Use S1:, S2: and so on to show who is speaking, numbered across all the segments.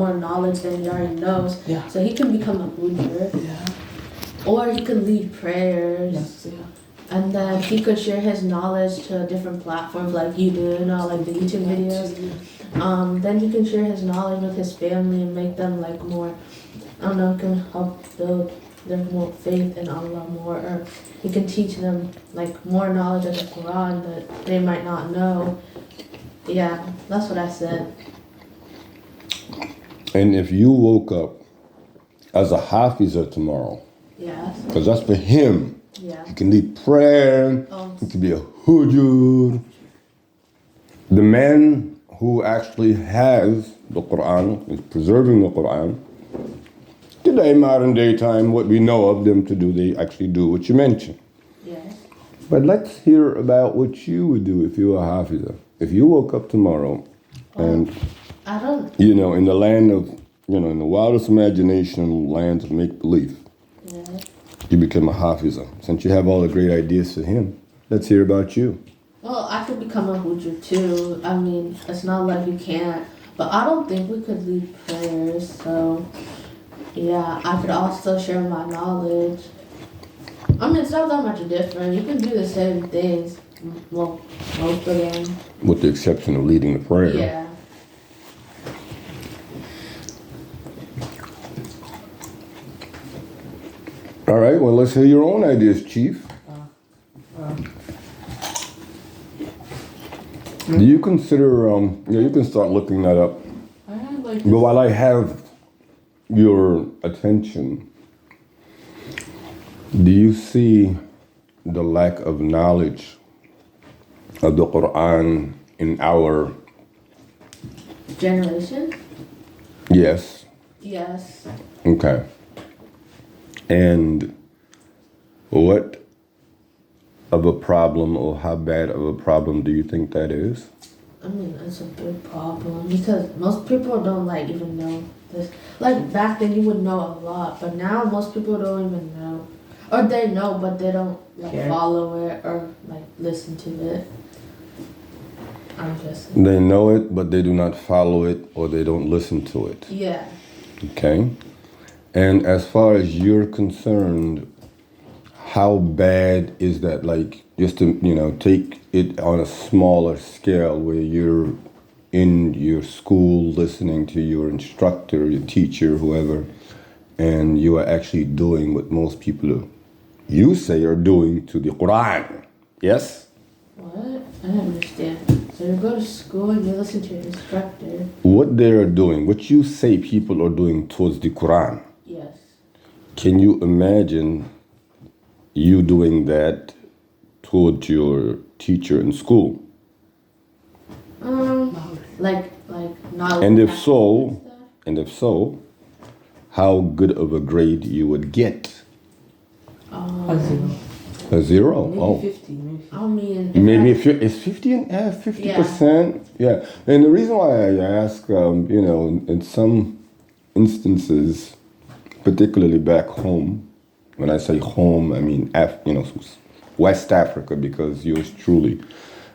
S1: more knowledge than he already knows.
S2: Yeah.
S1: So he can become a Hujr.
S2: Yeah.
S1: Or he could lead prayers.
S2: Yes. Yeah.
S1: And then he could share his knowledge to different platforms like you do, like the YouTube videos. Then he can share his knowledge with his family and make them like more, can help build their more faith in Allah more. Or he can teach them like more knowledge of the Quran that they might not know. Yeah, that's what I said.
S3: And if you woke up as a Hafiza tomorrow,
S1: Yes.
S3: because that's for him.
S1: Yeah.
S3: He can lead prayer. He can be a hujud. The man who actually has the Quran, is preserving the Quran. Today, modern day time, what we know of them to do, they actually do what you mentioned.
S1: Yes.
S3: But let's hear about what you would do if you were a Hafiza. If you woke up tomorrow and,
S1: I don't.
S3: in the land of, in the wildest imagination, lands of make-believe,
S1: Yeah.
S3: you become a Hafiza. Since you have all the great ideas for him, let's hear about you.
S1: Well, I could become a Hujr too. I mean, it's not like you can't. But I don't think we could lead prayers. So, yeah, I could also share my knowledge. I mean, it's not that much different. You can do the same things. Well, most of them.
S3: With the exception of leading the prayer.
S1: Yeah.
S3: All right, well, let's hear your own ideas, Chief. Do you consider, you can start looking that up.
S1: I have like
S3: But while I have your attention, do you see the lack of knowledge of the Quran in our...
S1: generation.
S3: Yes.
S1: Yes.
S3: Okay. And what of a problem or how bad of a problem do you think that is?
S1: I mean, it's a big problem because most people don't even know this. Like back then, you would know a lot, but now most people don't even know, or they know but they don't follow it or listen to it. I'm just.
S3: They know it, but they do not follow it or they don't listen to it.
S1: Yeah.
S3: Okay. And as far as you're concerned, how bad is that? Just to, take it on a smaller scale where you're in your school listening to your instructor, your teacher, whoever, and you are actually doing what most people you say are doing to the Quran. Yes?
S1: What? I don't understand. So you go to school and you listen to your instructor.
S3: What they are doing, what you say people are doing towards the Quran.
S1: Yes.
S3: Can you imagine you doing that towards your teacher in school?
S1: Like knowledge.
S3: And if so, how good of a grade you would get?
S2: A 0.
S3: A 0?
S2: Maybe 50. Maybe 50.
S1: I mean.
S3: Maybe it's 50 and 50%. Yeah. And the reason why I ask, in some instances, particularly back home, when I say home, I mean West Africa, because yours truly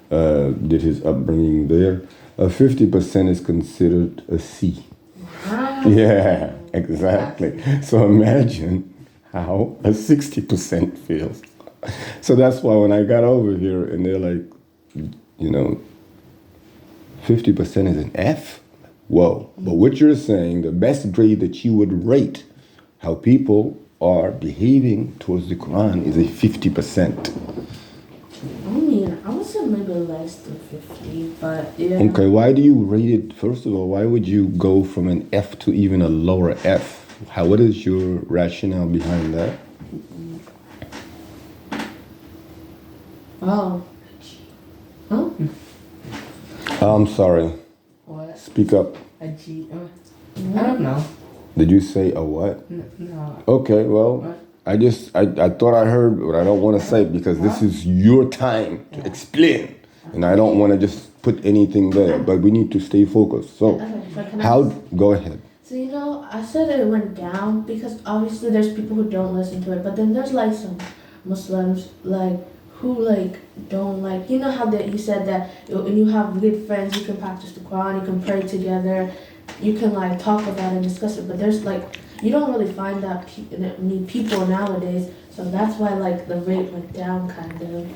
S3: did his upbringing there. 50% is considered a C.
S1: Wow.
S3: Yeah, exactly. So imagine how a 60% feels. So that's why when I got over here and they're like, 50% is an F? Whoa. But what you're saying, the best grade that you would rate how people are behaving towards the Quran is a 50%.
S1: I mean, I would say maybe less than 50, but yeah.
S3: Okay, why do you rate it, first of all, why would you go from an F to even a lower F? What is your rationale behind that?
S1: Oh. Huh?
S3: I'm sorry.
S2: What?
S3: Speak up.
S2: A G. I don't know.
S3: Did you say a what?
S2: No.
S3: Okay, well,
S2: What?
S3: I thought I heard, but I don't want to say it because this is your time to explain. And I don't want to just put anything there, but we need to stay focused. So, go ahead.
S1: So, I said it went down because obviously there's people who don't listen to it, but then there's some Muslims who don't how that you said that when you have good friends, you can practice the Quran, you can pray together, you can like talk about it and discuss it. But there's like you don't really find that many people nowadays. So that's why like the rate went down kind of.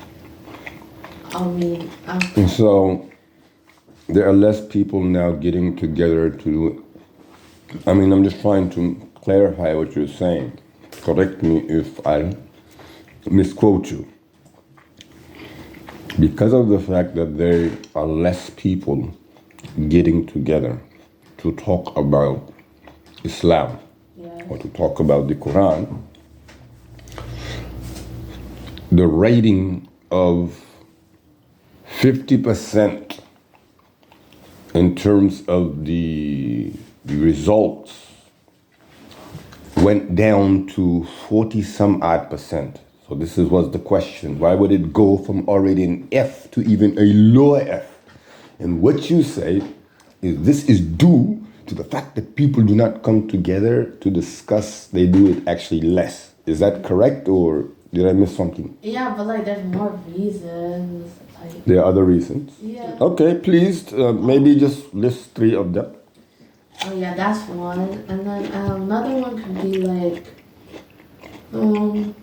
S3: And so there are less people now getting together to. I mean, I'm just trying to clarify what you're saying. Correct me if I misquote you. Because of the fact that there are less people getting together to talk about Islam or to talk about the Quran, the rating of 50% in terms of the results went down to 40 some odd percent. So this was the question. Why would it go from already an F to even a lower F? And what you say is this is due to the fact that people do not come together to discuss. They do it actually less. Is that correct, or did I miss something?
S1: Yeah, but like there's more reasons. Like,
S3: There are other reasons?
S1: Yeah.
S3: Okay, please, maybe just list 3 of them.
S1: Oh yeah, that's one. And then another one could be like, wait,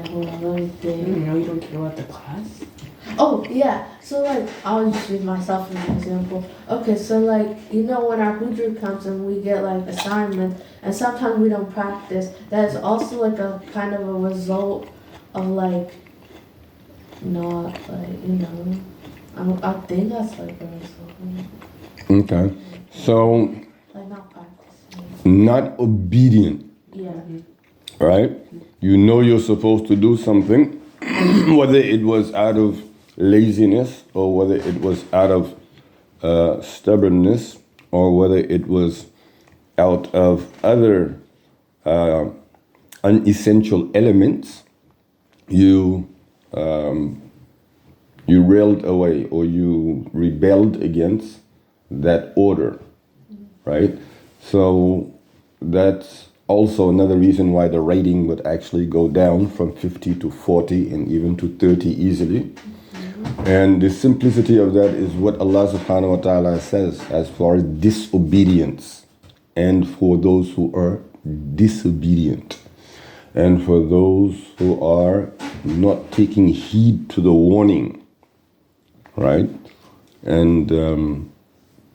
S1: hold on, let me think.
S2: You don't care about the class?
S1: Oh yeah, so like I'll just use myself as an example. Okay, so like when our Hujr comes and we get like assignments, and sometimes we don't practice. That's also like a kind of a result of like not like I think that's like a result.
S3: Okay, so
S1: Like not practicing.
S3: not obedient,
S1: Yeah.
S3: right? You know you're supposed to do something, whether it was out of laziness or whether it was out of stubbornness or whether it was out of other unessential elements. You railed away or you rebelled against that order, right? So that's also another reason why the rating would actually go down from 50 to 40 and even to 30 easily. And the simplicity of that is what Allah subhanahu wa ta'ala says as far as disobedience, and for those who are disobedient, and for those who are not taking heed to the warning, right? And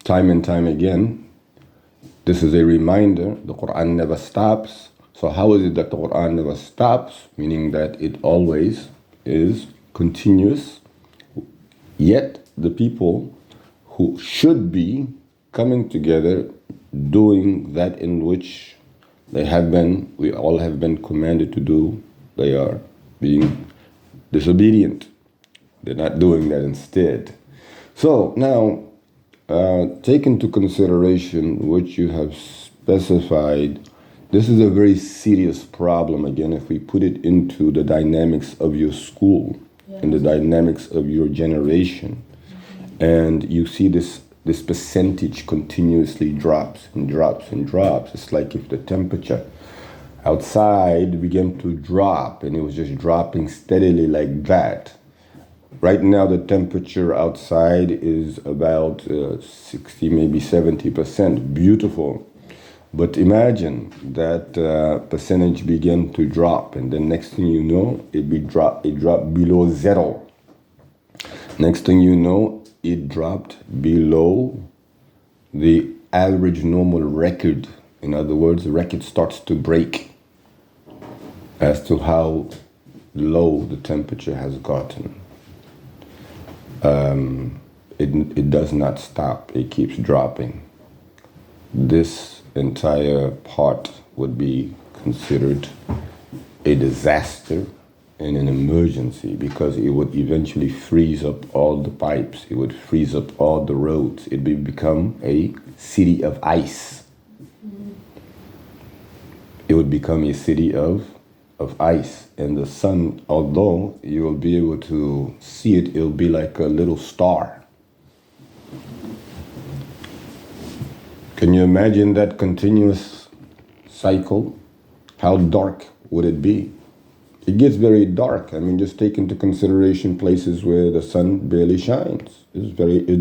S3: time and time again, this is a reminder, the Quran never stops. So how is it that the Quran never stops? Meaning that it always is continuous. Yet the people who should be coming together doing that in which we all have been commanded to do, they are being disobedient. They're not doing that instead. So now, take into consideration what you have specified. This is a very serious problem, again, if we put it into the dynamics of your school, in the dynamics of your generation. And you see this percentage continuously drops and drops and drops. It's like if the temperature outside began to drop and it was just dropping steadily like that. Right now, the temperature outside is about 60, maybe 70%. Beautiful. But imagine that percentage began to drop, and then next thing you know, it dropped below 0. Next thing you know, it dropped below the average normal record. In other words, the record starts to break as to how low the temperature has gotten. It does not stop. It keeps dropping. This entire part would be considered a disaster and an emergency, because it would eventually freeze up all the pipes. It would freeze up all the roads. It would become a city of ice. It would become a city of ice. And the sun, although you will be able to see it, it'll be like a little star. Can you imagine that continuous cycle? How dark would it be? It gets very dark. I mean, just take into consideration places where the sun barely shines. It's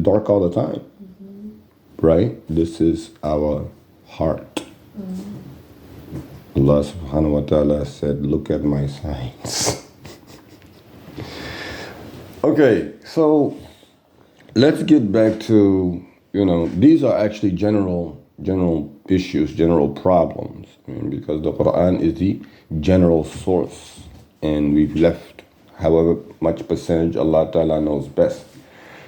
S3: dark all the time. right? This is our heart. Allah subhanahu wa ta'ala said, look at my signs. Okay, so let's get back to, these are actually general issues, general problems, because the Quran is the general source, and we've left however much percentage Allah Ta'ala knows best.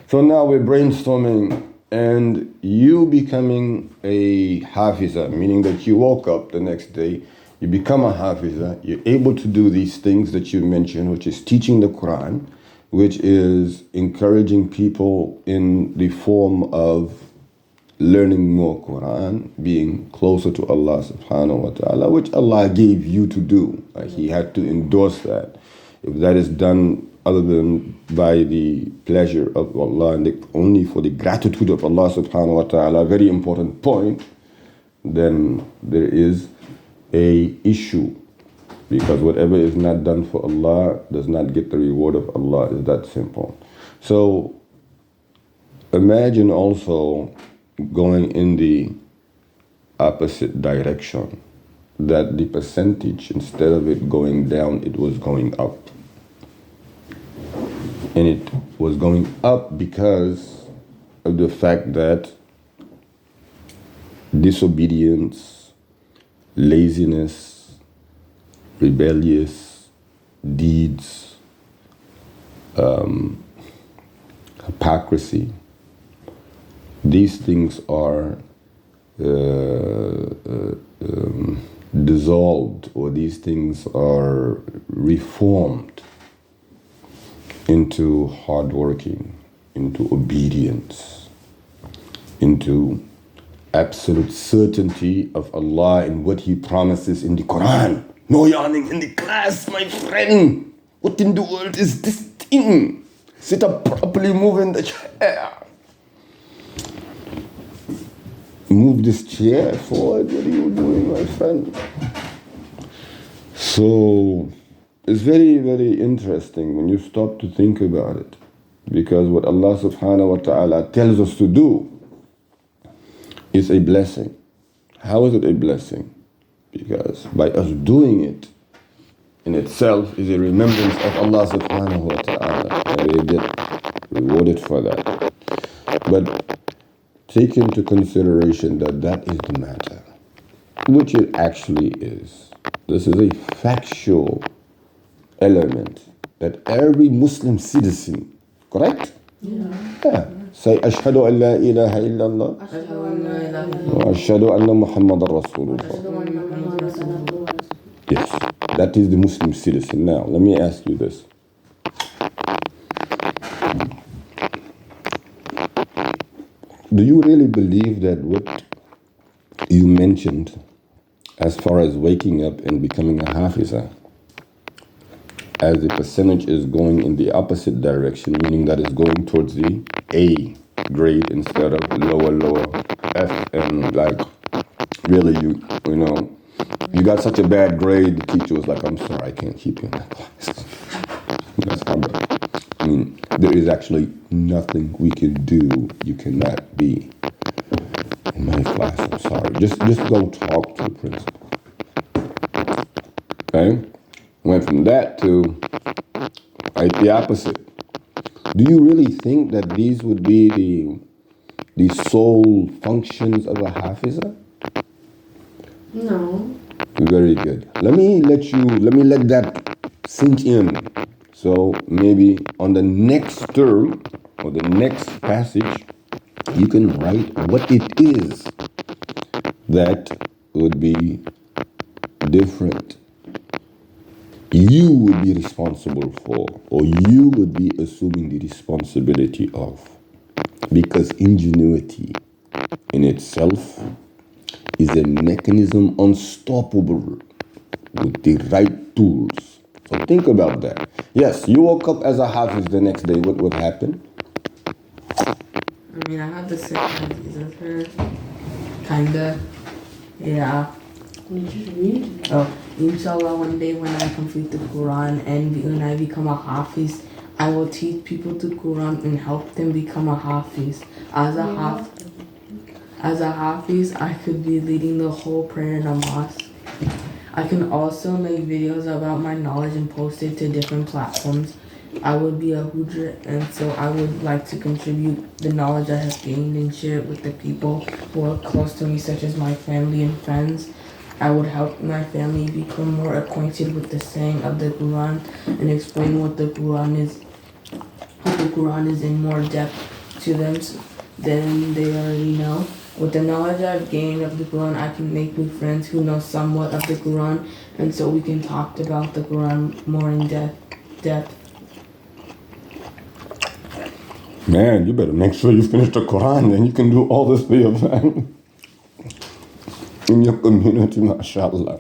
S3: So now we're brainstorming, and you becoming a hafiza, meaning that you woke up the next day, you become a hafiza, you're able to do these things that you mentioned, which is teaching the Quran, which is encouraging people in the form of learning more Quran, being closer to Allah subhanahu wa ta'ala, which Allah gave you to do. He had to endorse that. If that is done other than by the pleasure of Allah and only for the gratitude of Allah subhanahu wa ta'ala, very important point, then there is a issue. Because whatever is not done for Allah does not get the reward of Allah. It's that simple. So imagine also going in the opposite direction, that the percentage, instead of it going down, it was going up. And it was going up because of the fact that disobedience, laziness, rebellious deeds, hypocrisy, these things are dissolved, or these things are reformed into hardworking, into obedience, into absolute certainty of Allah and what He promises in the Quran. No yawning in the class, my friend. What in the world is this thing? Sit up properly, move in the chair. Move this chair forward. What are you doing, my friend? So it's very, very interesting when you stop to think about it. Because what Allah subhanahu wa ta'ala tells us to do is a blessing. How is it a blessing? Because by us doing it in itself is a remembrance of Allah subhanahu wa ta'ala, and we get rewarded for that. But take into consideration that that is the matter, which it actually is. This is a factual element that every Muslim citizen, correct? Yeah. Say, Ashhadu an la ilaha illallah wa ashhadu anna Muhammadan Rasulullah. Yes, that is the Muslim citizen. Now, let me ask you this. Do you really believe that what you mentioned as far as waking up and becoming a hafiza, as the percentage is going in the opposite direction, meaning that it's going towards the A grade instead of lower F, and like really you got such a bad grade, the teacher was like, I'm sorry, I can't keep you in that class. That's how bad. I mean, there is actually nothing we can do. You cannot be in my class, I'm sorry. Just go talk to the principal. Okay? Went from that to right the opposite. Do you really think that these would be the sole functions of a hafiza?
S1: No.
S3: Very good. Let me let that sink in. So maybe on the next term or the next passage, you can write what it is that would be different. You would be responsible for, or you would be assuming the responsibility of. Because ingenuity in itself is a mechanism unstoppable with the right tools. So think about that. Yes, you woke up as a hafiz the next day. What would happen?
S2: I mean, I have the same ideas as her. Kinda. Yeah.
S1: Did you read?
S2: Oh, inshallah, one day when I complete the Quran and when I become a hafiz, I will teach people the Quran and help them become a hafiz. As a hafiz. As a Hafiz, I could be leading the whole prayer in a mosque. I can also make videos about my knowledge and post it to different platforms. I would be a hujra, and so I would like to contribute the knowledge I have gained and share it with the people who are close to me, such as my family and friends. I would help my family become more acquainted with the saying of the Quran and explain what the Quran is in more depth to them than they already know. With the knowledge I've gained of the Quran, I can make new friends who know somewhat of the Quran, and so we can talk about the Quran more in depth.
S3: Man, you better make sure you finish the Quran, then you can do all this for your family. In your community, mashallah.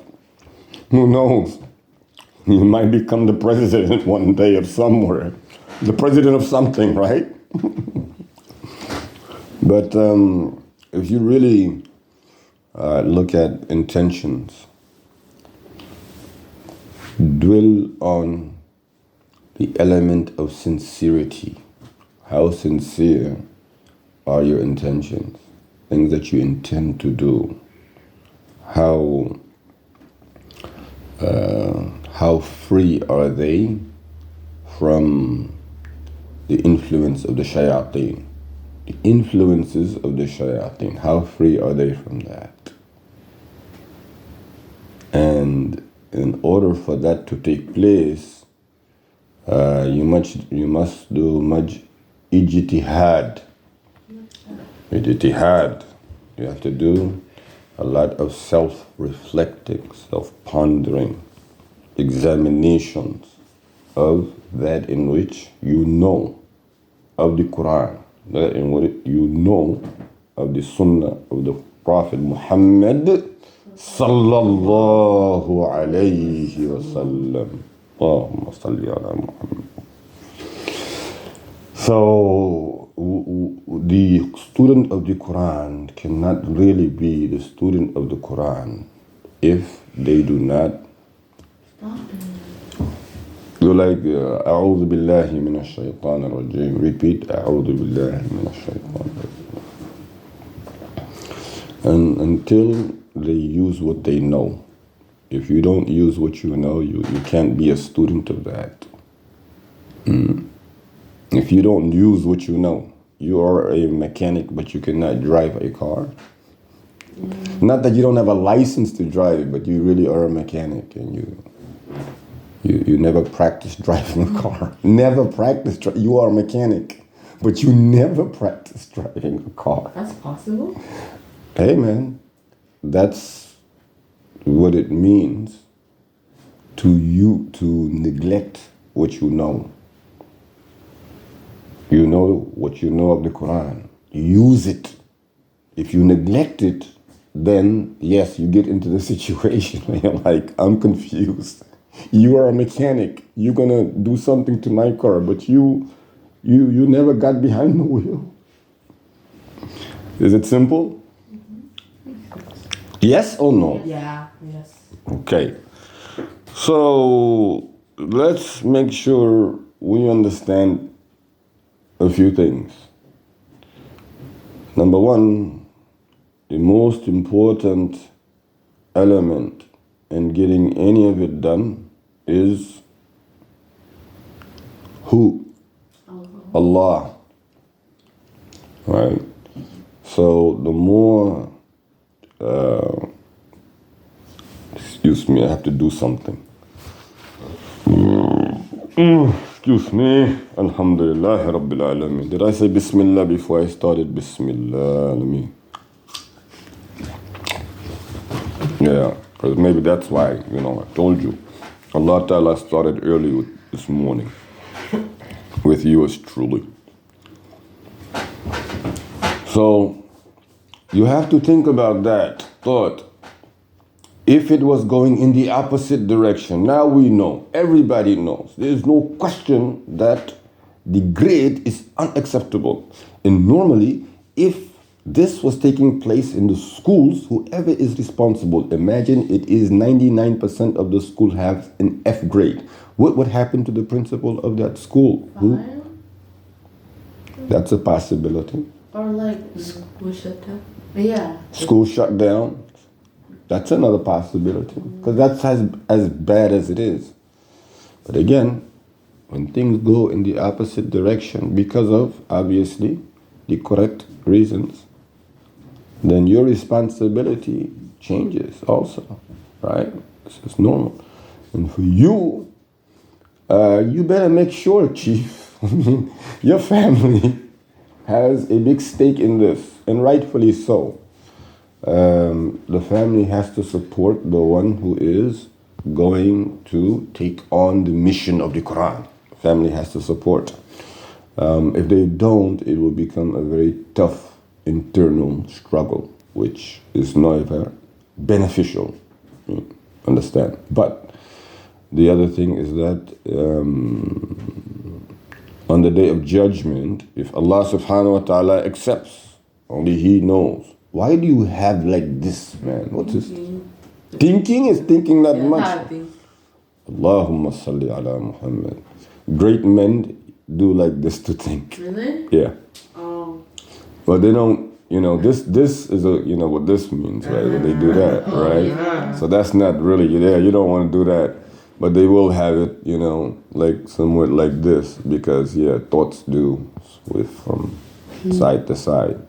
S3: Who knows? You might become the president one day of somewhere. The president of something, right? But if you really look at intentions, dwell on the element of sincerity. How sincere are your intentions? Things that you intend to do. How free are they from the influence of the shayateen? The influences of the shayateen, how free are they from that? And in order for that to take place, you must do much ijtihad. Ijtihad. You have to do a lot of self-reflecting, self-pondering, examinations of that in which you know of the Quran, that in which you know of the Sunnah of the Prophet Muhammad sallallahu alayhi wa sallam. Allahumma salli ala Muhammad. So the student of the Quran cannot really be the student of the Quran if they do not. You're like, أعوذ بالله من الشيطان الرجيم. Repeat, أعوذ بالله من الشيطان الرجيم. And until they use what they know. If you don't use what you know, you can't be a student of that. If you don't use what you know, you are a mechanic, but you cannot drive a car. Not that you don't have a license to drive it, but you really are a mechanic and you never practice driving a car. Never practice. You are a mechanic, but you never practice driving a car.
S2: That's possible?
S3: Hey, man, that's what it means to neglect what you know. You know what you know of the Quran. Use it. If you neglect it, then yes, you get into the situation where you're like, I'm confused. You are a mechanic. You're gonna do something to my car, but you never got behind the wheel. Is it simple? Yes or no?
S2: Yeah, yes.
S3: Okay. So let's make sure we understand a few things. Number one, the most important element in getting any of it done is who? Allah. Right? So the more, excuse me, I have to do something. Excuse me. Alhamdulillah Rabbil Alameen. Did I say Bismillah before I started? Bismillah. Let me. Yeah, because maybe that's why, I told you. Allah Ta'ala started early this morning with yours truly. So you have to think about that thought. If it was going in the opposite direction, now we know, everybody knows, there's no question that the grade is unacceptable. And normally, if this was taking place in the schools, whoever is responsible, imagine it is 99% of the school have an F grade. What would happen to the principal of that school? Who? That's a possibility.
S1: Or like,
S2: School shut down.
S1: yeah.
S3: School shut down. That's another possibility because that's as bad as it is. But again, when things go in the opposite direction because of obviously the correct reasons, then your responsibility changes also, right? This is normal. And for you, you better make sure, Chief, your family has a big stake in this, and rightfully so. The family has to support the one who is going to take on the mission of the Quran. Family has to support. If they don't, it will become a very tough internal struggle, which is never beneficial. Understand? But the other thing is that on the day of judgment, if Allah subhanahu wa ta'ala accepts, only He knows. Why do you have like this, man? What's this? Thinking is thinking that much. Allahumma salli ala Muhammad. Great men do like this to think.
S1: Really?
S3: Yeah.
S1: Oh.
S3: But they don't, this is what this means, right? When they do that, right?
S1: Yeah.
S3: So that's not really, you don't want to do that. But they will have it, like somewhat like this because, thoughts do sway from side to side,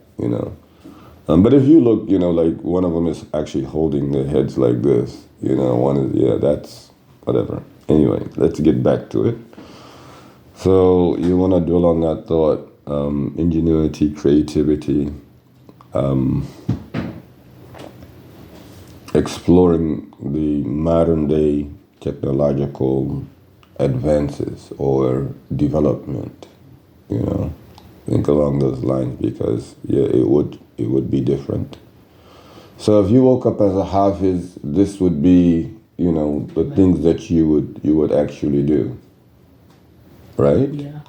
S3: But if you look, like one of them is actually holding their heads like this, one is, that's whatever. Anyway, let's get back to it. So you want to dwell on that thought, ingenuity, creativity, exploring the modern day technological advances or development, think along those lines because it would be different. So if you woke up as a hafiz, this would be the things that you would actually do, right?
S2: Yeah.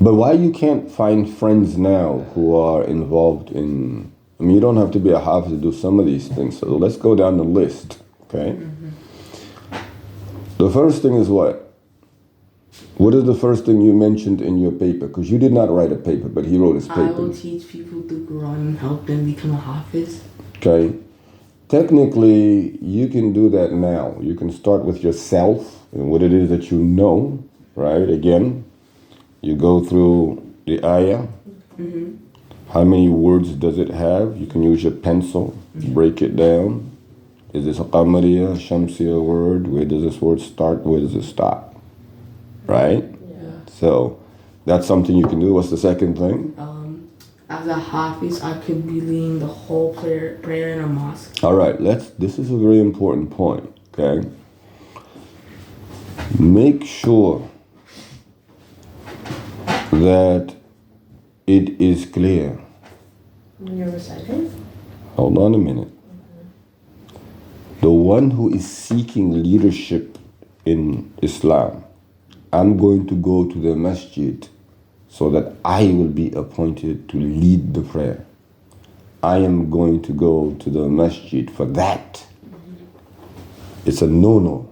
S3: But why you can't find friends now who are involved in, you don't have to be a hafiz to do some of these things. So let's go down the list, okay? Mm-hmm. The first thing is what? What is the first thing you mentioned in your paper? Because you did not write a paper, but he wrote his paper.
S2: I will teach people the Quran and help them become a hafiz.
S3: Okay. Technically, you can do that now. You can start with yourself and what it is that you know, right? Again, you go through the ayah. Mm-hmm. How many words does it have? You can use your pencil, break it down. Is this a qamariya, shamsiya word? Where does this word start? Where does it stop? Right?
S2: Yeah.
S3: So that's something you can do. What's the second thing?
S2: As a hafiz, I could be leading the whole prayer in a mosque.
S3: All right, this is a very important point, okay? Make sure that it is clear.
S1: When you're reciting?
S3: Hold on a minute. The one who is seeking leadership in Islam, I'm going to go to the masjid so that I will be appointed to lead the prayer. I am going to go to the masjid for that. It's a no-no.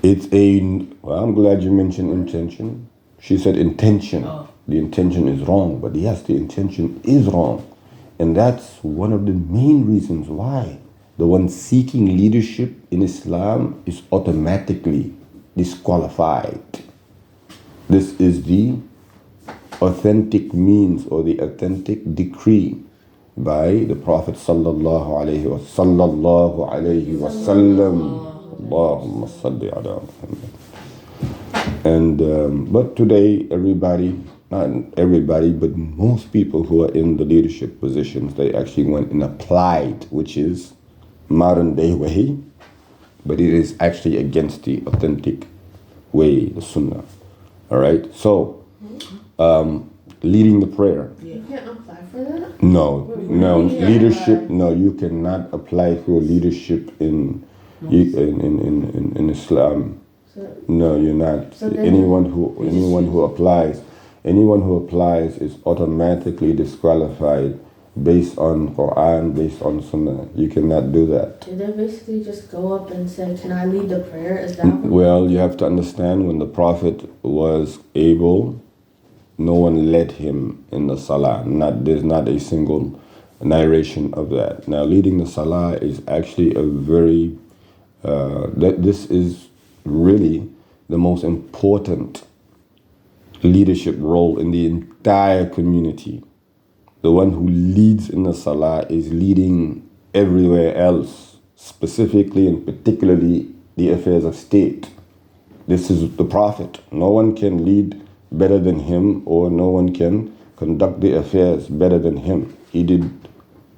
S1: Intention.
S3: I'm glad you mentioned intention. She said intention.
S2: Oh.
S3: The intention is wrong, but yes, the intention is wrong. And that's one of the main reasons why the one seeking leadership in Islam is automatically disqualified. This is the authentic means or the authentic decree by the Prophet sallallahu alaihi wasallam. Allahumma salli ala Muhammad. And but today, not everybody, but most people who are in the leadership positions, they actually went and applied, which is modern day way, but it is actually against the authentic way, the sunnah. All right, so leading the prayer.
S1: You can't apply for that?
S3: No, leadership. No, you cannot apply for leadership in Islam. No, you're not.
S1: So then
S3: anyone who applies is automatically disqualified based on Quran, based on Sunnah. You cannot do that.
S1: Did they basically just go up and say, "Can I lead the prayer?" Is that what?
S3: Well, you have to understand when the Prophet was able no one led him in the salah. There's not a single narration of that. Now, leading the salah is actually a very this is really the most important leadership role in the entire community. The one who leads in the salah is leading everywhere else, specifically and particularly the affairs of state. This is the Prophet. No one can lead better than him, or no one can conduct the affairs better than him. He did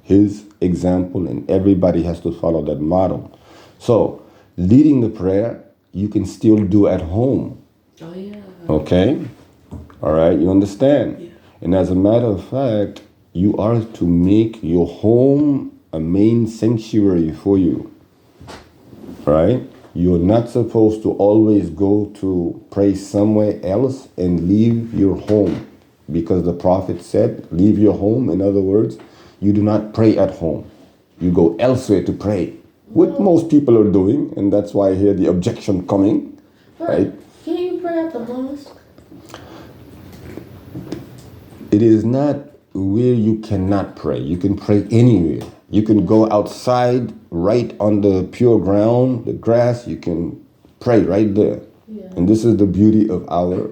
S3: his example, and everybody has to follow that model. So, leading the prayer, you can still do at home.
S2: Oh, yeah.
S3: Okay? All right, you understand?
S2: Yeah.
S3: And as a matter of fact, you are to make your home a main sanctuary for you. Right? You're not supposed to always go to pray somewhere else and leave your home. Because the Prophet said, leave your home. In other words, you do not pray at home. You go elsewhere to pray. What most people are doing, and that's why I hear the objection coming. Right?
S1: Can you pray at the mosque?
S3: It is not where you cannot pray. You can pray anywhere. You can go outside, right on the pure ground, the grass. You can pray right there.
S1: Yeah.
S3: And this is the beauty of our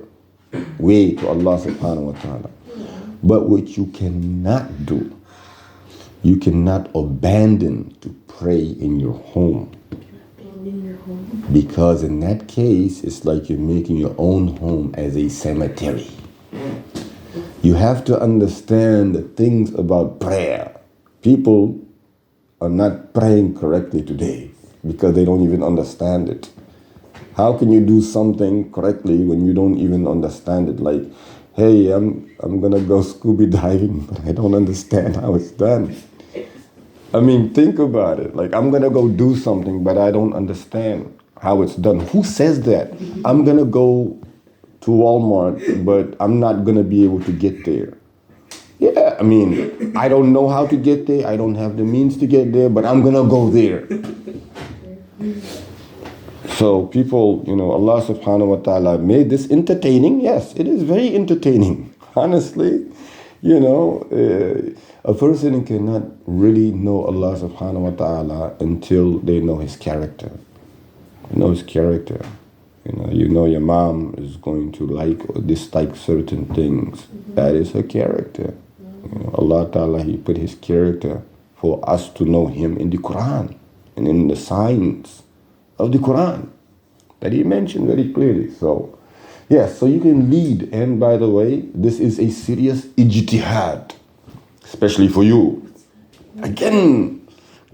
S3: way to Allah subhanahu wa ta'ala.
S1: Yeah.
S3: But what you cannot do, you cannot abandon to pray in your home.
S1: In your home.
S3: Because in that case, it's like you're making your own home as a cemetery. You have to understand the things about prayer. People are not praying correctly today because they don't even understand it. How can you do something correctly when you don't even understand it? Like, hey, I'm gonna go scuba diving, but I don't understand how it's done. I mean, think about it. Like, I'm gonna go do something, but I don't understand how it's done. Who says that? I'm gonna go to Walmart, but I'm not gonna be able to get there. Yeah, I mean, I don't know how to get there. I don't have the means to get there, but I'm gonna go there. So people, Allah subhanahu wa ta'ala made this entertaining. Yes, it is very entertaining. Honestly, a person cannot really know Allah subhanahu wa ta'ala until they know His character. Know His character. Your mom is going to like or dislike certain things. Mm-hmm. That is her character. Mm-hmm. Allah Ta'ala, He put His character for us to know Him in the Quran and in the signs of the Quran that He mentioned very clearly. So, yes, so you can lead. And by the way, this is a serious ijtihad, especially for you. Again,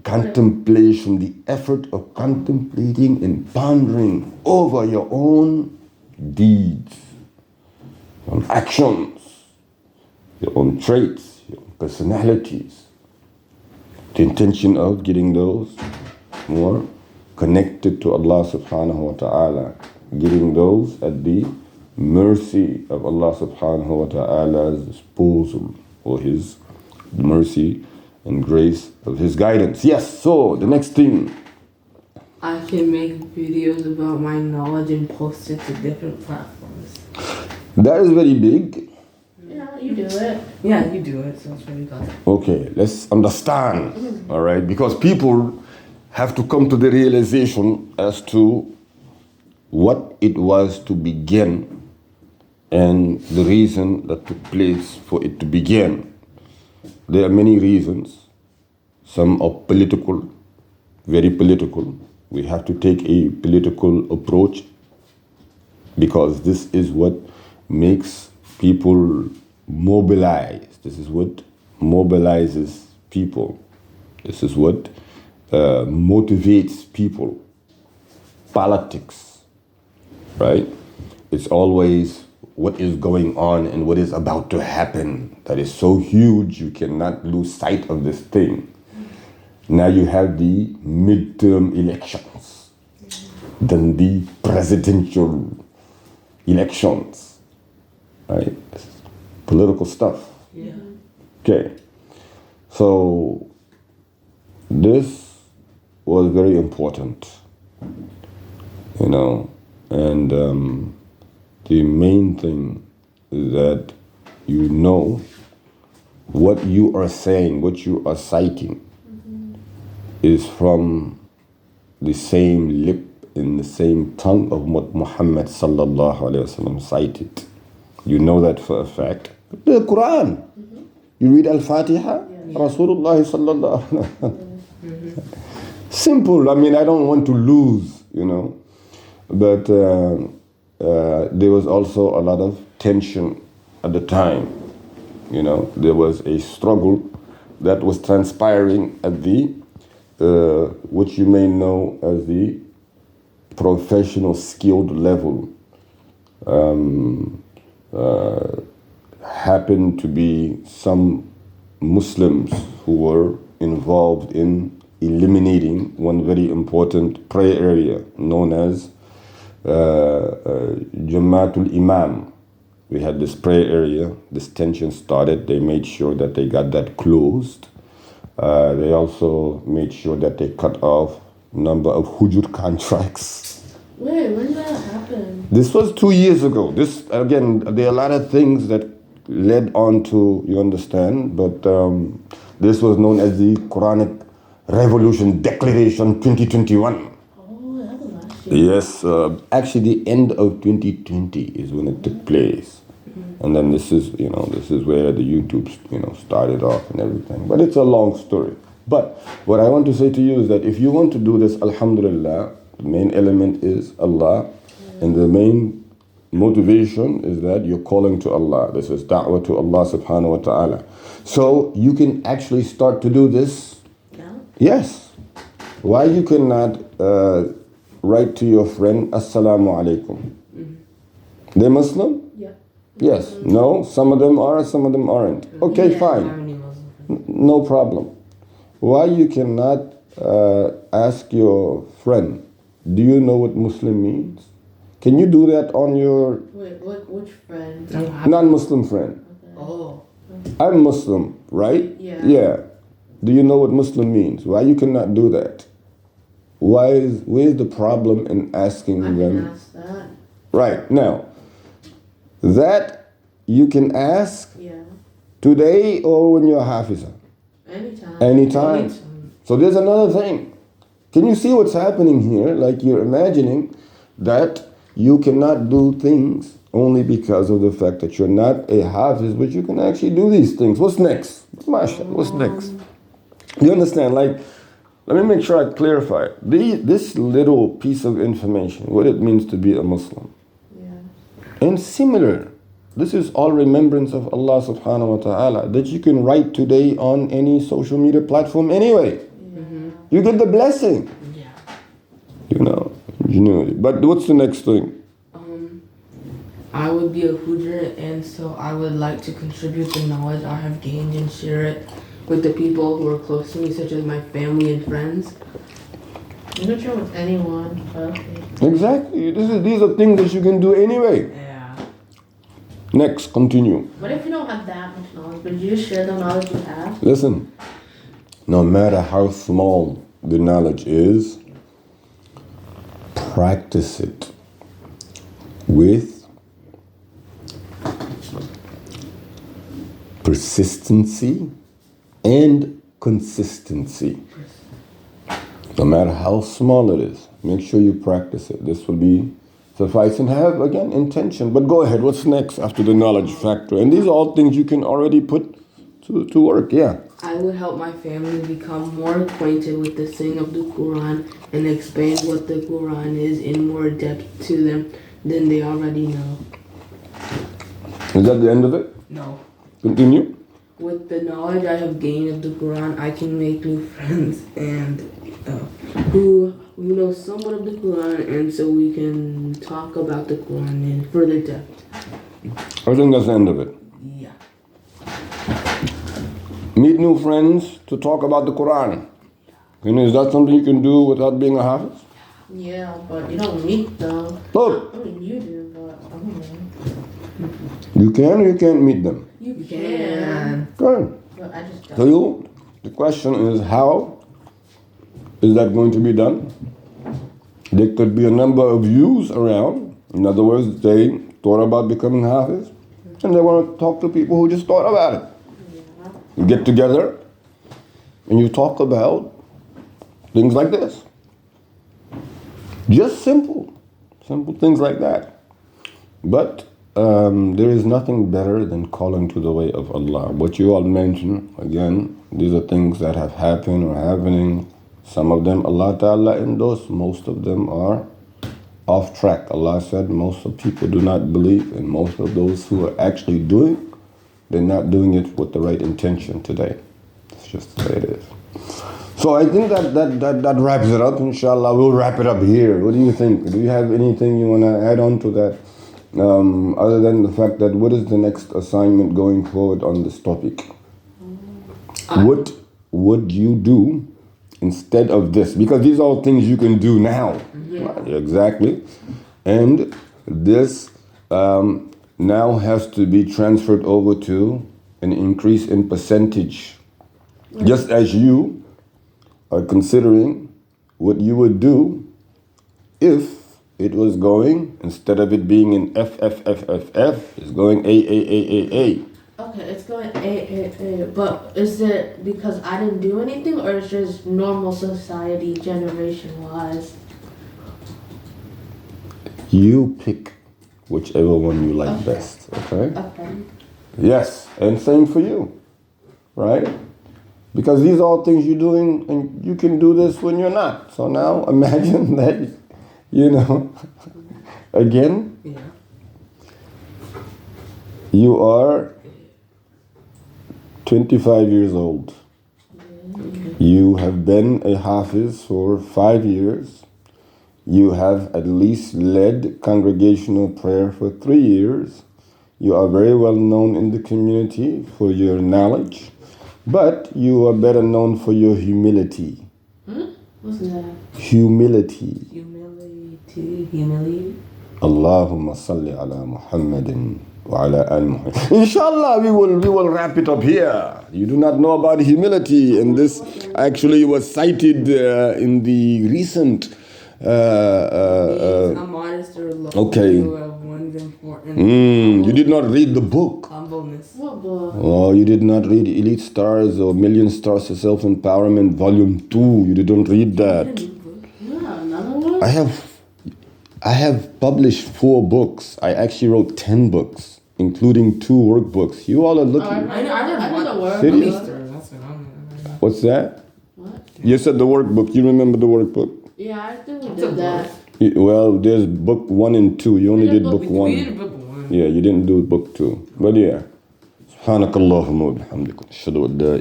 S3: contemplation, the effort of contemplating and pondering over your own deeds, your own actions, your own traits, your own personalities. The intention of getting those more connected to Allah subhanahu wa ta'ala, getting those at the mercy of Allah subhanahu wa ta'ala's disposal, or His mercy and grace of His guidance. Yes, so the next thing.
S2: I can make videos about my knowledge and post it to different platforms.
S3: That is very big.
S1: Yeah, you do it.
S2: Yeah, you do it, so it's really good.
S3: Okay, let's understand, all right? Because people have to come to the realization as to what it was to begin and the reason that took place for it to begin. There are many reasons. Some are political, very political. We have to take a political approach because this is what makes people mobilize. This is what mobilizes people. This is what motivates people. Politics, right? It's always what is going on and what is about to happen that is so huge you cannot lose sight of this thing. Now you have the midterm elections, then the presidential elections, right? Political stuff.
S2: Yeah.
S3: Okay, so this was very important, and the main thing is that you know what you are saying, what you are citing is from the same lip in the same tongue of what Muhammad sallallahu alaihi wasallam cited. You know that for a fact. The Quran. You read Al-Fatiha, Rasulullah sallallahu alaihi wasallam. Simple. I mean, I don't want to lose, but there was also a lot of tension at the time. There was a struggle that was transpiring at the which you may know as the professional skilled level. Happened to be some Muslims who were involved in eliminating one very important prayer area known as Jamaatul Imam. We had this prayer area, this tension started, they made sure that they got that closed. They also made sure that they cut off number of hujur contracts.
S1: Wait, when did that happen?
S3: This was 2 years ago. This, again, there are a lot of things that led on to, you understand, but this was known as the Quranic Revolution Declaration 2021.
S1: Oh, that was last year.
S3: Yes, actually the end of 2020 is when it took place. And then this is where the YouTube, started off and everything. But it's a long story. But what I want to say to you is that if you want to do this, alhamdulillah, the main element is Allah. And the main motivation is that you're calling to Allah. This is da'wah to Allah subhanahu wa ta'ala. So you can actually start to do this.
S1: Yeah.
S3: Yes. Why you cannot write to your friend, Assalamu alaikum? They're Muslim?
S1: Yeah.
S3: Yes. No? Some of them are, some of them aren't. Okay, fine. No problem. Why you cannot ask your friend, do you know what Muslim means? Can you do that on your
S1: Wait, which friend?
S3: non-Muslim friend?
S1: Okay.
S2: Oh.
S3: I'm Muslim, right?
S1: Yeah.
S3: Yeah. Do you know what Muslim means? Why you cannot do that? Where's the problem in asking
S1: I
S3: them?
S1: can ask that.
S3: Right. Now, that you can ask
S1: Yeah.
S3: today or when you're Hafiza.
S1: Anytime.
S3: Anytime. So there's another thing. Can you see what's happening here? Like you're imagining that you cannot do things only because of the fact that you're not a Hafiz, but you can actually do these things. What's next? MashaAllah, what's next? You understand? Like, let me make sure I clarify. This little piece of information, what it means to be a Muslim.
S1: Yeah.
S3: And similar, this is all remembrance of Allah subhanahu wa ta'ala that you can write today on any social media platform anyway.
S1: Yeah.
S3: You get the blessing.
S2: Yeah.
S3: Ingenuity. But what's the next thing?
S2: I would be a Hujra, and so I would like to contribute the knowledge I have gained and share it with the people who are close to me, such as my family and friends.
S1: You can share with anyone. Okay.
S3: Exactly. These are things that you can do anyway.
S2: Yeah.
S3: Next, continue.
S1: What if you don't have that much knowledge, but you just share the knowledge you have?
S3: Listen, no matter how small the knowledge is, practice it with persistency and consistency. No matter how small it is, make sure you practice it. This will be suffice, and have, again, intention. But go ahead, what's next after the knowledge factor? And these are all things you can already put to work, yeah.
S2: I would help my family become more acquainted with the saying of the Quran and explain what the Quran is in more depth to them than they already know.
S3: Is that the end of it?
S2: No.
S3: Continue.
S2: With the knowledge I have gained of the Quran, I can make new friends and who know somewhat of the Quran, and so we can talk about the Quran in further depth.
S3: I think that's the end of it.
S2: Yeah.
S3: Meet new friends to talk about the Quran. Is that something you can do without being a Hafiz?
S1: Yeah, but you don't meet them.
S3: Look,
S1: I mean, you do, but I don't know.
S3: you can or you can't meet them.
S1: You can.
S3: Good.
S1: But I just don't.
S3: So the question is, how is that going to be done? There could be a number of views around. In other words, they thought about becoming Hafiz. and they want to talk to people who just thought about it. You get together and you talk about things like this. Just simple things like that. But there is nothing better than calling to the way of Allah. What you all mentioned, again, these are things that have happened or happening. Some of them Allah Ta'ala endorsed, most of them are off track. Allah said most of people do not believe, and most of those who are actually doing, they're not doing it with the right intention today. It's just the way it is. So I think that wraps it up. Inshallah, we'll wrap it up here. What do you think? Do you have anything you want to add on to that? Other than the fact that what is the next assignment going forward on this topic? What would you do instead of this? Because these are all things you can do now.
S2: Yeah.
S3: Exactly. And this now has to be transferred over to an increase in percentage. Just as you are considering what you would do if it was going, instead of it being an F, it's going A.
S1: Okay, it's going A. But is it because I didn't do anything, or it's just normal society, generation-wise?
S3: You pick whichever one you like best, okay?
S1: Okay.
S3: Yes, and same for you, right? Because these are all things you're doing, and you can do this when you're not. So now imagine that, again, you are 25 years old. You have been a Hafiz for 5 years. You have at least led congregational prayer for 3 years. You are very well known in the community for your knowledge, but you are better known for your humility.
S1: What's that?
S2: Humility.
S3: Allahumma salli ala Muhammadin wa ala al Muhammad. Inshallah, we will wrap it up here. You do not know about humility, and this actually was cited in the recent. Okay. You did not read the book.
S2: Humbleness.
S1: What book?
S3: Oh, you did not read Elite Stars or Million Stars to Self-Empowerment Volume 2. You didn't read that.
S1: Yeah, another one?
S3: I have published 4 books. I actually wrote 10 books, including 2 workbooks. You all are looking.
S1: I read the workbook.
S3: Serious? What's that?
S1: What?
S3: You said the workbook. You remember the workbook?
S1: Yeah, I think we did that.
S3: Well, there's book 1 and 2. You only did book 1.
S2: We did book 1.
S3: Yeah, you didn't do book 2. But yeah. سبحانك اللهم وبحمدك أشهد أن لا